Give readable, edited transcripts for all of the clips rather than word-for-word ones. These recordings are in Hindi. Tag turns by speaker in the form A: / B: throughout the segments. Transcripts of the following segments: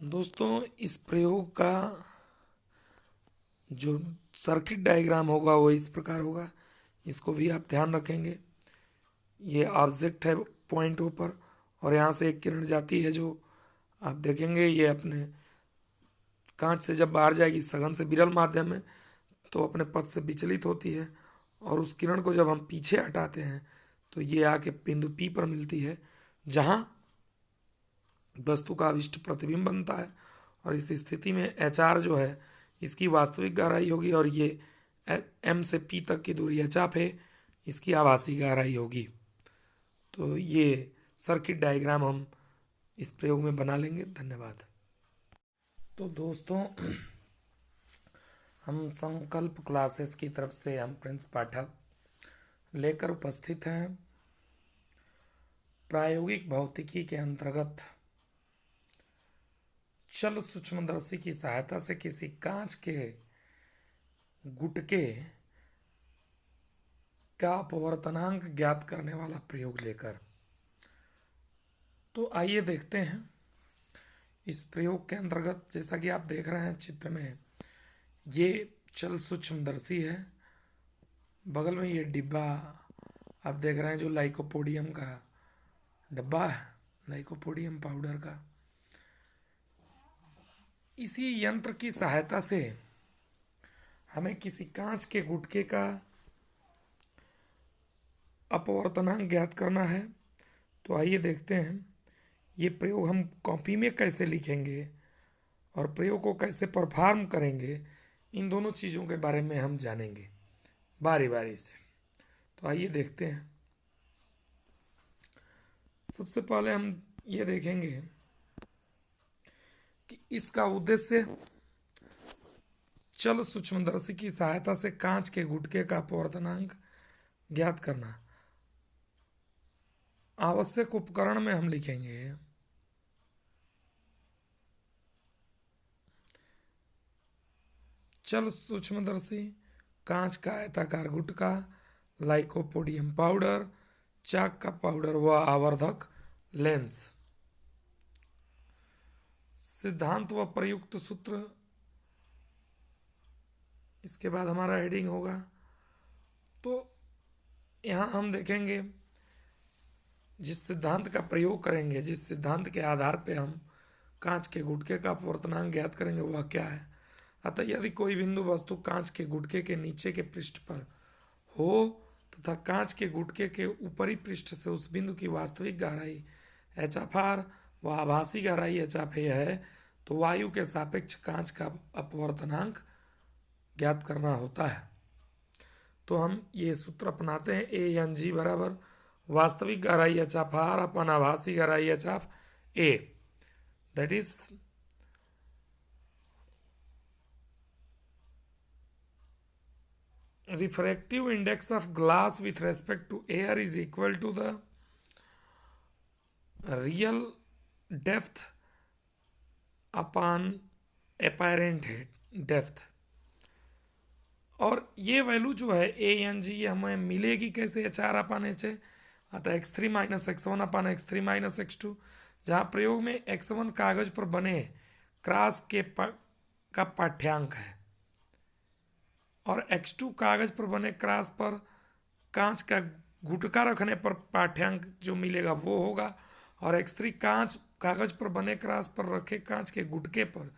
A: दोस्तों, इस प्रयोग का जो सर्किट डायग्राम होगा वो इस प्रकार होगा। इसको भी आप ध्यान रखेंगे। ये ऑब्जेक्ट है पॉइंट ऊपर, और यहाँ से एक किरण जाती है जो आप देखेंगे ये अपने कांच से जब बाहर जाएगी सघन से विरल माध्यम में तो अपने पथ से विचलित होती है, और उस किरण को जब हम पीछे हटाते हैं तो ये आके बिंदु P पर मिलती है, जहाँ वस्तु का अविष्ट प्रतिबिंब बनता है। और इस स्थिति में HR जो है इसकी वास्तविक गहराई होगी, और ये M से P तक की दूरी HF है, इसकी आभासी गहराई होगी। तो ये सर्किट डायग्राम हम इस प्रयोग में बना लेंगे। धन्यवाद। तो दोस्तों, हम संकल्प क्लासेस की तरफ से हम प्रिंस पाठक लेकर उपस्थित हैं प्रायोगिक भौतिकी के अंतर्गत चल सूक्ष्मदर्शी की सहायता से किसी कांच के गुटके का अपवर्तनांक ज्ञात करने वाला प्रयोग लेकर। तो आइए देखते हैं इस प्रयोग के अंतर्गत। जैसा कि आप देख रहे हैं चित्र में, ये चल सूक्ष्मदर्शी है, बगल में ये डिब्बा आप देख रहे हैं जो लाइकोपोडियम का डब्बा है, लाइकोपोडियम पाउडर का। इसी यंत्र की सहायता से हमें किसी कांच के गुटके का अपवर्तनांक ज्ञात करना है। तो आइए देखते हैं ये प्रयोग हम कॉपी में कैसे लिखेंगे और प्रयोग को कैसे परफॉर्म करेंगे। इन दोनों चीज़ों के बारे में हम जानेंगे बारी बारी से। तो आइए देखते हैं। सबसे पहले हम ये देखेंगे कि इसका उद्देश्य चल सूक्ष्मदर्शी की सहायता से कांच के गुटके का अपवर्तनांक ज्ञात करना। आवश्यक उपकरण में हम लिखेंगे चल सूक्ष्मदर्शी, कांच का आयताकार गुटका, लाइकोपोडियम पाउडर, चाक का पाउडर व आवर्धक लेंस। सिद्धांत व प्रयुक्त सूत्र, इसके बाद हमारा हेडिंग होगा। तो यहाँ हम देखेंगे जिस सिद्धांत का प्रयोग करेंगे, जिस सिद्धांत के आधार पे हम कांच के गुटके का अपवर्तनांक ज्ञात करेंगे वह क्या है। अतः यदि कोई बिंदु वस्तु कांच के गुटके के नीचे के पृष्ठ पर हो तथा कांच के गुटके के ऊपरी पृष्ठ से उस बिंदु की वास्तविक गहराई HFR व आभासी गहराई HFA है, तो वायु के सापेक्ष कांच का अपवर्तनांक ज्ञात करना होता है। तो हम ये सूत्र अपनाते हैं। ANG बराबर वास्तविक गहराई HFR अपन आभासी गहराई HFA, that is refractive index of glass with respect to air is equal to the real depth upon apparent depth। और ये वैल्यू जो है ANG हमें मिलेगी कैसे, HR अपान HA, अतः x3 माइनस x1 अपान x3 माइनस x2। जहाँ प्रयोग में x1 कागज पर बने क्रॉस का पाठ्यांक है और x2 कागज पर बने क्रॉस पर कांच का गुटका रखने पर पाठ्यांक जो मिलेगा वो होगा, और x3 कागज पर बने क्रॉस पर रखे कांच के गुटके पर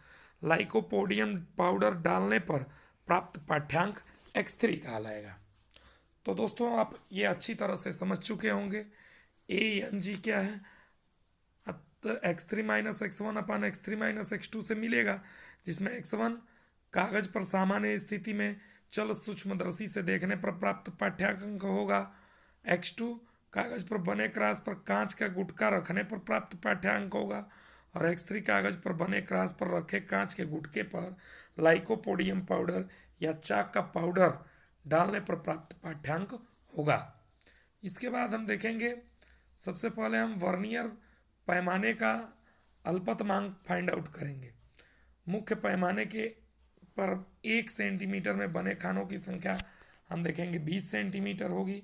A: लाइकोपोडियम पाउडर डालने पर प्राप्त पाठ्यांक x3 कहलाएगा। तो दोस्तों, आप ये अच्छी तरह से समझ चुके होंगे ANG क्या है। x3 माइनस x1 अपान x3 माइनस x2 से मिलेगा, जिसमें x1 कागज पर सामान्य स्थिति में चल सूक्ष्मदर्शी से देखने पर प्राप्त पाठ्यांक होगा, x2 कागज पर बने क्रॉस पर कांच का गुटका रखने पर प्राप्त पाठ्यांक होगा, और x3 कागज पर बने क्रॉस पर रखे कांच के गुटके पर लाइकोपोडियम पाउडर या चाक का पाउडर डालने पर प्राप्त पाठ्यांक होगा। इसके बाद हम देखेंगे, सबसे पहले हम वर्नियर पैमाने का अल्पतमांक फाइंड आउट करेंगे। मुख्य पैमाने के पर 1 सेंटीमीटर में बने खानों की संख्या हम देखेंगे 20 सेंटीमीटर होगी,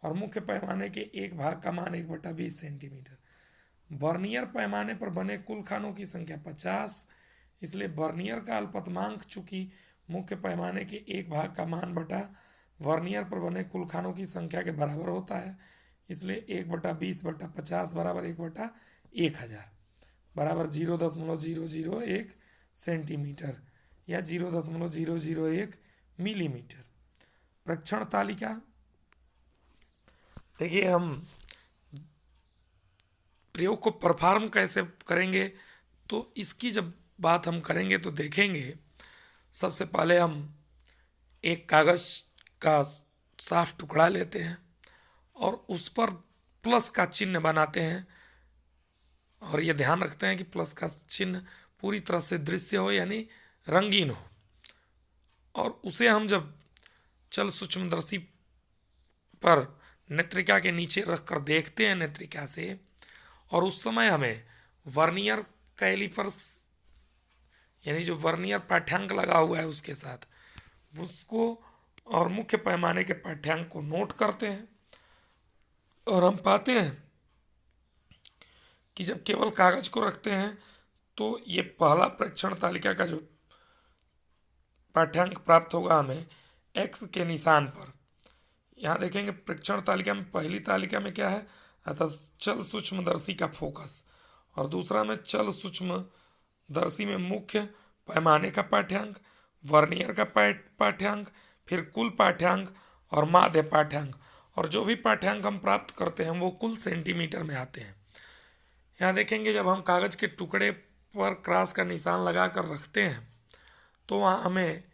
A: और मुख्य पैमाने के एक भाग का मान 1/20 सेंटीमीटर। वर्नियर पैमाने पर बने कुल खानों की संख्या 50, इसलिए वर्नियर का अल्पतमांक चूंकि मुख्य पैमाने के एक भाग का मान बटा वर्नियर पर बने कुल खानों की संख्या के बराबर होता है, इसलिए 1/20/50 बराबर 1/1000 बराबर 0.001 सेंटीमीटर या 0.001 मिलीमीटर। प्रेक्षण तालिका, देखिए हम प्रयोग को परफॉर्म कैसे करेंगे, तो इसकी जब बात हम करेंगे तो देखेंगे सबसे पहले हम एक कागज का साफ टुकड़ा लेते हैं और उस पर प्लस का चिन्ह बनाते हैं, और ये ध्यान रखते हैं कि प्लस का चिन्ह पूरी तरह से दृश्य हो यानी रंगीन हो, और उसे हम जब चल सूक्ष्मदर्शी पर नेत्रिका के नीचे रखकर देखते हैं नेत्रिका से, और उस समय हमें वर्नियर कैलिपर्स यानी जो वर्नियर पाठ्यांक लगा हुआ है उसके साथ उसको और मुख्य पैमाने के पाठ्यांक को नोट करते हैं, और हम पाते हैं कि जब केवल कागज को रखते हैं तो ये पहला प्रेक्षण तालिका का जो पाठ्यांक प्राप्त होगा हमें एक्स के निशान पर। यहाँ देखेंगे प्रेक्षण तालिका में पहली तालिका में क्या है, अर्थात चल सूक्ष्मदर्शी का फोकस, और दूसरा में चल सूक्ष्मदर्शी में मुख्य पैमाने का पाठ्यांक, वर्नियर का पाठ्यांक, फिर कुल पाठ्यांक और माध्य पाठ्यांक, और जो भी पाठ्यांक हम प्राप्त करते हैं वो कुल सेंटीमीटर में आते हैं। यहाँ देखेंगे जब हम कागज के टुकड़े पर क्रॉस का निशान लगाकर रखते हैं तो वहाँ हमें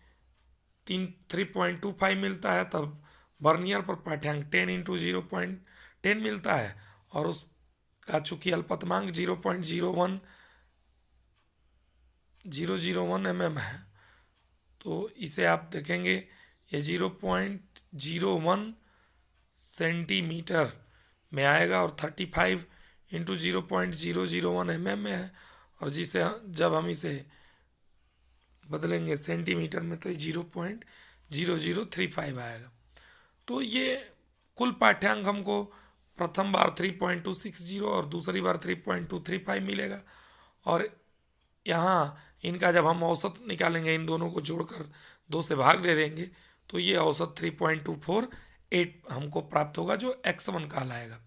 A: 3.25 मिलता है, तब वर्नियर पर पाठ्यांक 10 × 0.10 मिलता है, और उसका चूंकि अल्पतमांक 0.01001 mm है तो इसे आप देखेंगे ये 0.01 सेंटीमीटर में आएगा, और 35 × 0.001 mm में है, और जिसे जब हम इसे बदलेंगे सेंटीमीटर में तो 0.0035 आएगा। तो ये कुल पाठ्यांक हमको प्रथम बार 3.260 और दूसरी बार 3.235 मिलेगा, और यहाँ इनका जब हम औसत निकालेंगे, इन दोनों को जोड़कर 2 से भाग दे देंगे तो ये औसत 3.248 हमको प्राप्त होगा, जो x1 कहलाएगा।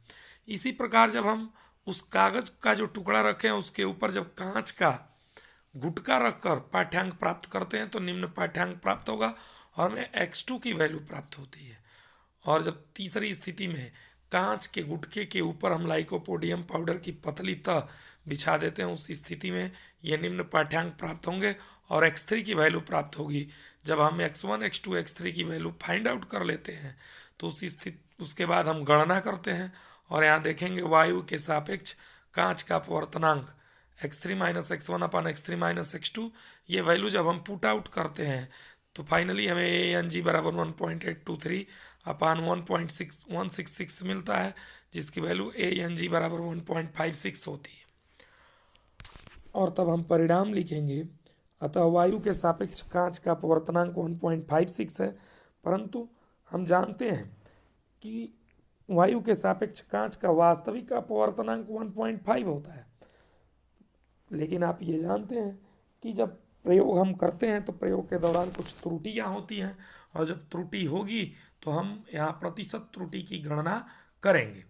A: इसी प्रकार जब हम उस कागज का जो टुकड़ा रखें उसके ऊपर जब कांच का गुटका रखकर पाठ्यांक प्राप्त करते हैं तो निम्न पाठ्यांक प्राप्त होगा, और हमें x2 की वैल्यू प्राप्त होती है। और जब तीसरी स्थिति में कांच के गुटके के ऊपर हम लाइकोपोडियम पाउडर की पतली तह बिछा देते हैं, उस स्थिति में ये निम्न पाठ्यांक प्राप्त होंगे और x3 की वैल्यू प्राप्त होगी। जब हम x1, x2, x3 की वैल्यू फाइंड आउट कर लेते हैं तो उस स्थिति उसके बाद हम गणना करते हैं, और यहाँ देखेंगे वायु के सापेक्ष कांच का अपवर्तनांक x3 - x1 x3 - x2, ये वैल्यू जब हम पुट आउट करते हैं तो फाइनली हमें ANG बराबर 1.823/1.6166 मिलता है, जिसकी वैल्यू ANG बराबर 1.56 होती है। और तब हम परिणाम लिखेंगे, अतः वायु के सापेक्ष कांच का अपवर्तनांक 1.56 है, परंतु हम जानते हैं कि वायु के सापेक्ष कांच का वास्तविक अपवर्तनांक 1.5 होता है। लेकिन आप ये जानते हैं कि जब प्रयोग हम करते हैं तो प्रयोग के दौरान कुछ त्रुटियां होती हैं, और जब त्रुटि होगी तो हम यहाँ प्रतिशत त्रुटि की गणना करेंगे।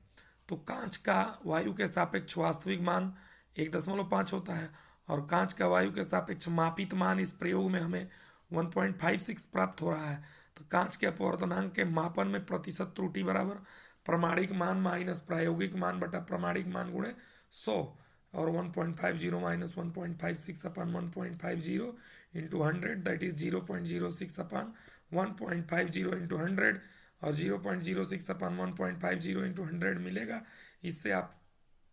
A: तो कांच का वायु के सापेक्ष वास्तविक मान 1.5 होता है, और कांच का वायु के सापेक्ष मापित मान इस प्रयोग में हमें 1.56 प्राप्त हो रहा है। तो कांच के अपवर्तनांक के मापन में प्रतिशत त्रुटि बराबर प्रमाणिक मान माइनस प्रायोगिक मान बटा प्रमाणिक मान गुणे 100, और 1.50 - 1.56/1.50 × 100 दैट इज 0.06/1.50 × 100, और 0.06/1.50 × 100 मिलेगा। इससे आप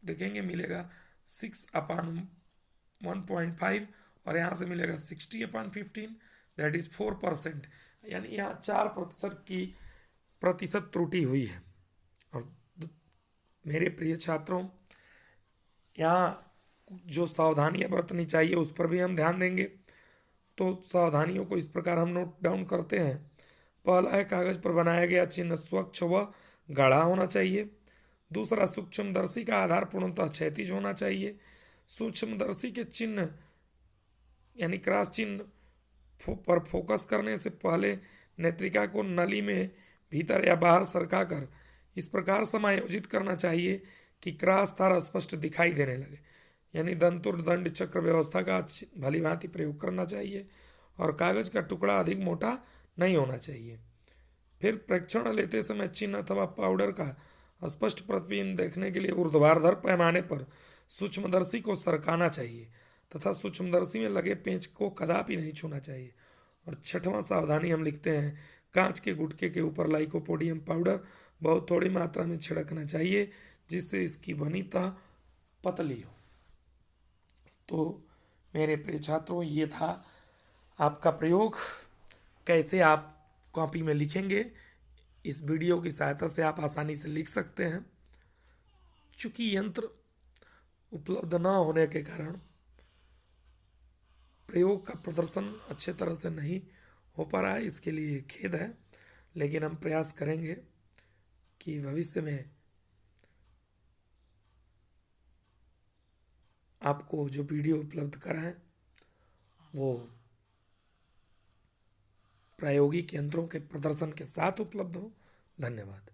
A: देखेंगे मिलेगा 6/1.5, और यहाँ से मिलेगा 60/15 दैट इज 4%, यानी यहाँ 4% की प्रतिशत त्रुटि हुई है। और मेरे प्रिय छात्रों, यहाँ जो सावधानियां बरतनी चाहिए उस पर भी हम ध्यान देंगे। तो सावधानियों को इस प्रकार हम नोट डाउन करते हैं। पहला है, कागज पर बनाया गया चिन्ह स्वच्छ व गाढ़ा होना चाहिए। दूसरा, सूक्ष्मदर्शी का आधार पूर्णतः क्षैतिज होना चाहिए। सूक्ष्मदर्शी के चिन्ह यानी क्रॉस चिन्ह पर फोकस करने से पहले नेत्रिका को नली में भीतर या बाहर सरकाकर इस प्रकार समायोजित करना चाहिए कि क्रॉस तार स्पष्ट दिखाई देने लगे। यानी दंतुर दंड चक्र व्यवस्था का भली भांति प्रयोग करना चाहिए और कागज का टुकड़ा अधिक मोटा नहीं होना चाहिए। फिर प्रेक्षण लेते समय चिन्ह अथवा पाउडर का स्पष्ट प्रतिबिंब देखने के लिए ऊर्ध्वाधर पैमाने पर सूक्ष्मदर्शी को सरकाना चाहिए तथा सूक्ष्मदर्शी में लगे पेंच को कदापि नहीं छूना चाहिए। और छठवां सावधानी हम लिखते हैं, कांच के गुटके के ऊपर लाइकोपोडियम पाउडर बहुत थोड़ी मात्रा में छिड़कना चाहिए जिससे इसकी बनी तह पतली हो। तो मेरे प्रिय छात्रों, ये था आपका प्रयोग। कैसे आप कॉपी में लिखेंगे, इस वीडियो की सहायता से आप आसानी से लिख सकते हैं। चूंकि यंत्र उपलब्ध न होने के कारण प्रयोग का प्रदर्शन अच्छे तरह से नहीं हो पा रहा है, इसके लिए खेद है, लेकिन हम प्रयास करेंगे कि भविष्य में आपको जो वीडियो उपलब्ध कराएं वो प्रायोगिक यंत्रों के प्रदर्शन के साथ उपलब्ध हो। धन्यवाद।